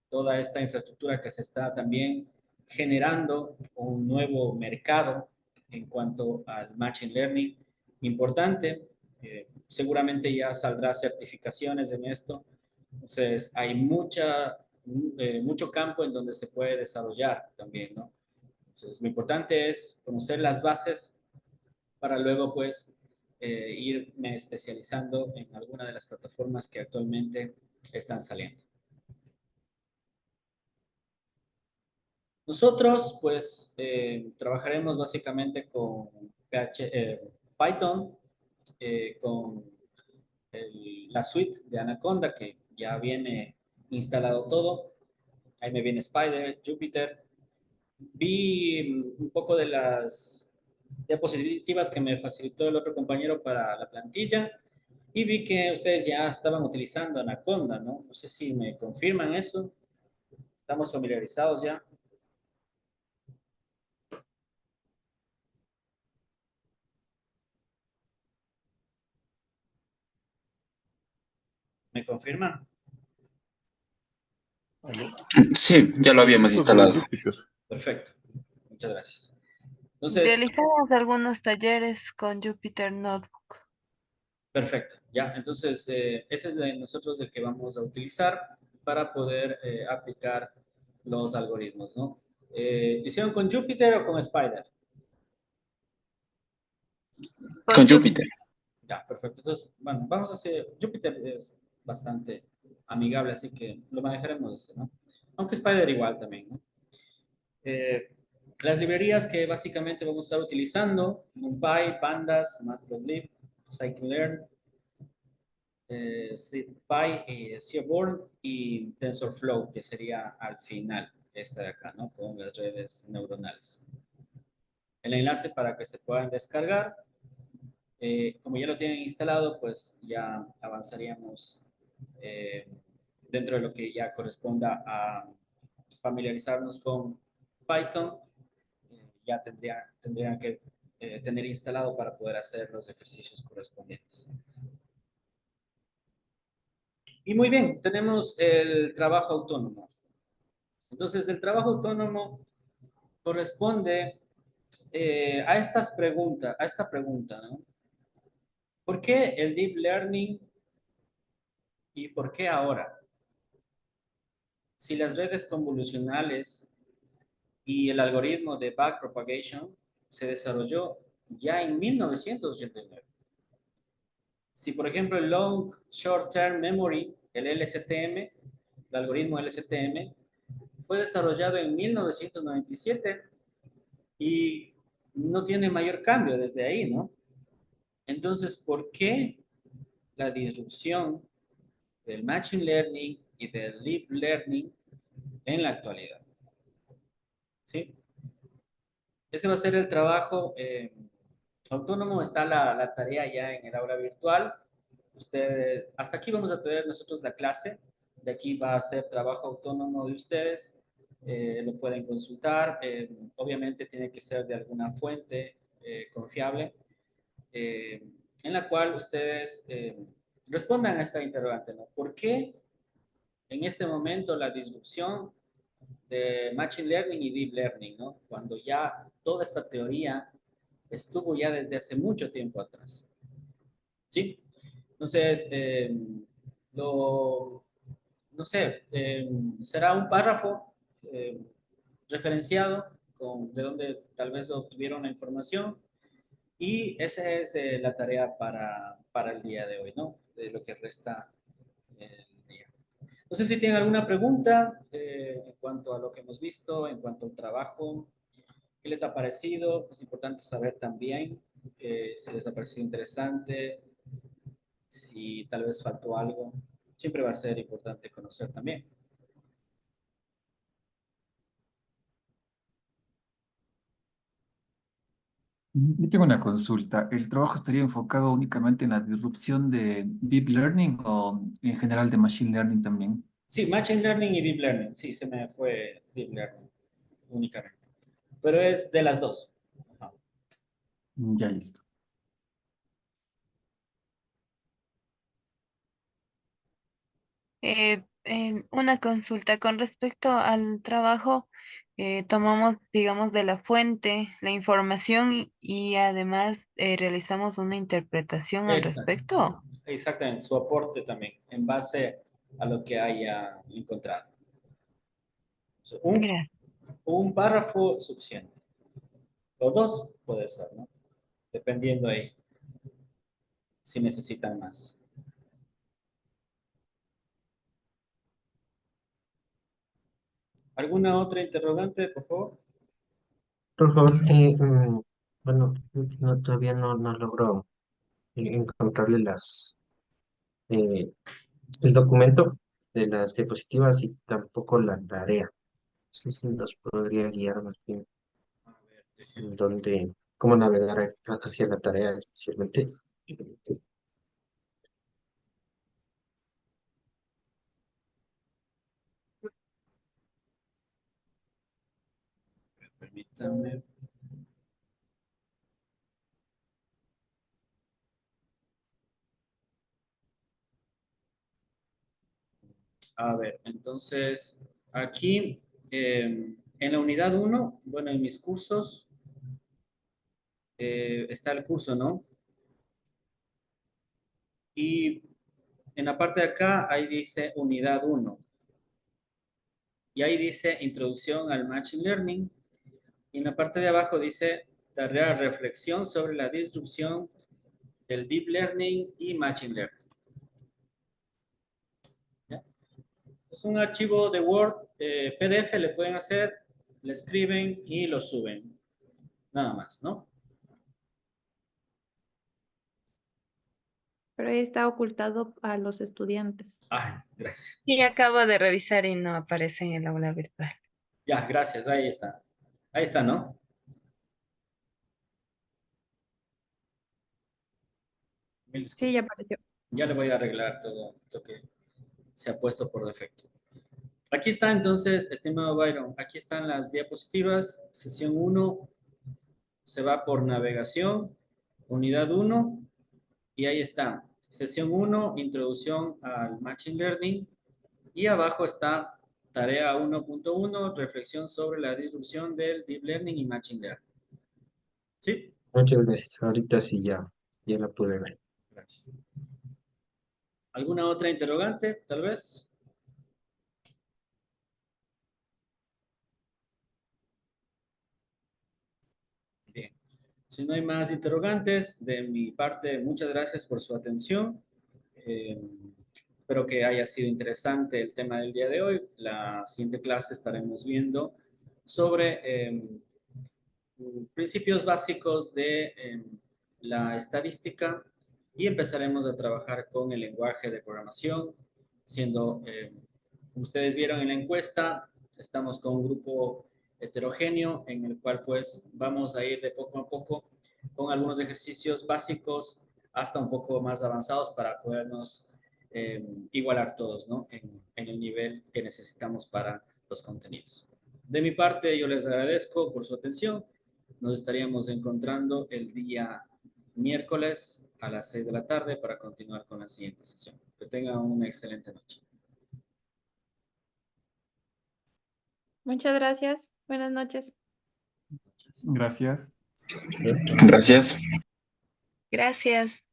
Toda esta infraestructura que se está también generando un nuevo mercado en cuanto al Machine Learning importante. Seguramente ya saldrá certificaciones en esto. Entonces, hay mucho campo en donde se puede desarrollar también, ¿no? Entonces, lo importante es conocer las bases para luego, pues, irme especializando en alguna de las plataformas que actualmente están saliendo. Nosotros, pues, trabajaremos básicamente con Python, con la suite de Anaconda, que ya viene instalado todo. Ahí me viene Spider, Jupyter. Vi un poco de las diapositivas que me facilitó el otro compañero para la plantilla y vi que ustedes ya estaban utilizando Anaconda, ¿no? No sé si me confirman eso. ¿Estamos familiarizados ya? ¿Me confirman? ¿Aló? Sí, ya lo habíamos Nosotros sobre instalado. Jupyter. Perfecto. Muchas gracias. Entonces, Realizamos algunos talleres con Jupyter Notebook. perfecto. Ya, entonces, ese es de nosotros el que vamos a utilizar para poder aplicar los algoritmos, ¿no? ¿Hicieron con Jupyter o con Spider? Con Jupyter. Ya, perfecto. Entonces, bueno, vamos a hacer, Jupyter es bastante amigable, así que lo manejaremos ese, ¿no? Aunque Spider igual también, ¿no? Eh, las librerías que básicamente vamos a estar utilizando, NumPy, Pandas, Matplotlib, Scikit-learn, SciPy, Seaborn y TensorFlow, que sería al final esta de acá, ¿no? Con las redes neuronales. El enlace para que se puedan descargar. Como ya lo tienen instalado, pues ya avanzaríamos dentro de lo que ya corresponda a familiarizarnos con Python. Ya tendrían que tener instalado para poder hacer los ejercicios correspondientes. Y muy bien, tenemos el trabajo autónomo. Entonces, el trabajo autónomo corresponde a esta pregunta, ¿no? ¿Por qué el deep learning y por qué ahora? Si las redes convolucionales y el algoritmo de backpropagation se desarrolló ya en 1989. Si, por ejemplo, el Long Short Term Memory, el LSTM, el algoritmo LSTM, fue desarrollado en 1997 y no tiene mayor cambio desde ahí, ¿no? Entonces, ¿por qué la disrupción del Machine Learning y del Deep Learning en la actualidad? ¿Sí? Ese va a ser el trabajo autónomo. Está la tarea ya en el aula virtual. Ustedes, hasta aquí vamos a tener nosotros la clase. De aquí va a ser trabajo autónomo de ustedes. Lo pueden consultar. Obviamente tiene que ser de alguna fuente confiable, eh, en la cual ustedes respondan a esta interrogante, ¿no? ¿Por qué en este momento la disrupción de Machine Learning y Deep Learning, ¿no? Cuando ya toda esta teoría estuvo ya desde hace mucho tiempo atrás. ¿Sí? Entonces, no sé, será un párrafo eh, referenciado de donde tal vez obtuvieron la información y esa es la tarea para el día de hoy, ¿no? De lo que resta el día. No sé si tienen alguna pregunta en cuanto a lo que hemos visto, en cuanto al trabajo. ¿Qué les ha parecido? Es importante saber también si les ha parecido interesante, si tal vez faltó algo. Siempre va a ser importante conocer también. Yo tengo una consulta. ¿El trabajo estaría enfocado únicamente en la disrupción de Deep Learning o en general de Machine Learning también? Sí, Machine Learning y Deep Learning. Sí, se me fue Deep Learning únicamente. Pero es de las dos. Ajá. Ya listo. Una consulta con respecto al trabajo, tomamos, digamos, de la fuente la información y además realizamos una interpretación al Exacto. respecto. Exactamente, su aporte también, en base a lo que haya encontrado. So, Gracias. un párrafo suficiente. O dos puede ser, ¿no? Dependiendo ahí si necesitan más. ¿Alguna otra interrogante, por favor? Por favor, bueno, no, todavía no logro encontrarle eh, el documento de las diapositivas y tampoco la tarea. Sí, sí, nos podría guiar más bien A ver, en déjenme, dónde, cómo navegar hacia la tarea especialmente. permítanme. A ver, entonces, aquí en la unidad uno, bueno, en mis cursos, está el curso, ¿no? Y en la parte de acá, ahí dice unidad uno. Y ahí dice introducción al Machine Learning. Y en la parte de abajo dice tarea reflexión sobre la disrupción del Deep Learning y Machine Learning. ¿Ya? Es un archivo de Word, PDF, le pueden hacer, le escriben y lo suben. Nada más, ¿no? Pero ahí está ocultado a los estudiantes. Ay, gracias. Sí, acabo de revisar y no aparece en el aula virtual. Ya, gracias, ahí está. Ahí está, ¿no? Mil Sí, disculpas. ya apareció. Ya le voy a arreglar todo esto que se ha puesto por defecto. Aquí está entonces, estimado Byron, aquí están las diapositivas, sesión uno se va por navegación, unidad uno y ahí está, sesión uno introducción al Machine Learning, y abajo está tarea 1.1, reflexión sobre la disrupción del Deep Learning y Machine Learning. ¿Sí? Muchas gracias. Ahorita sí ya la pude ver. Gracias. ¿Alguna otra interrogante, tal vez? Bien. Si no hay más interrogantes, de mi parte, muchas gracias por su atención. Eh, espero que haya sido interesante el tema del día de hoy. La siguiente clase estaremos viendo sobre principios básicos de la estadística y empezaremos a trabajar con el lenguaje de programación, siendo, como ustedes vieron en la encuesta, estamos con un grupo heterogéneo en el cual pues vamos a ir de poco a poco con algunos ejercicios básicos hasta un poco más avanzados para podernos igualar todos, ¿no? En el nivel que necesitamos para los contenidos. De mi parte, yo les agradezco por su atención. Nos estaríamos encontrando el día miércoles a las 6 de la tarde para continuar con la siguiente sesión. Que tengan una excelente noche. Muchas gracias. Buenas noches. Gracias. Gracias. Gracias. Gracias.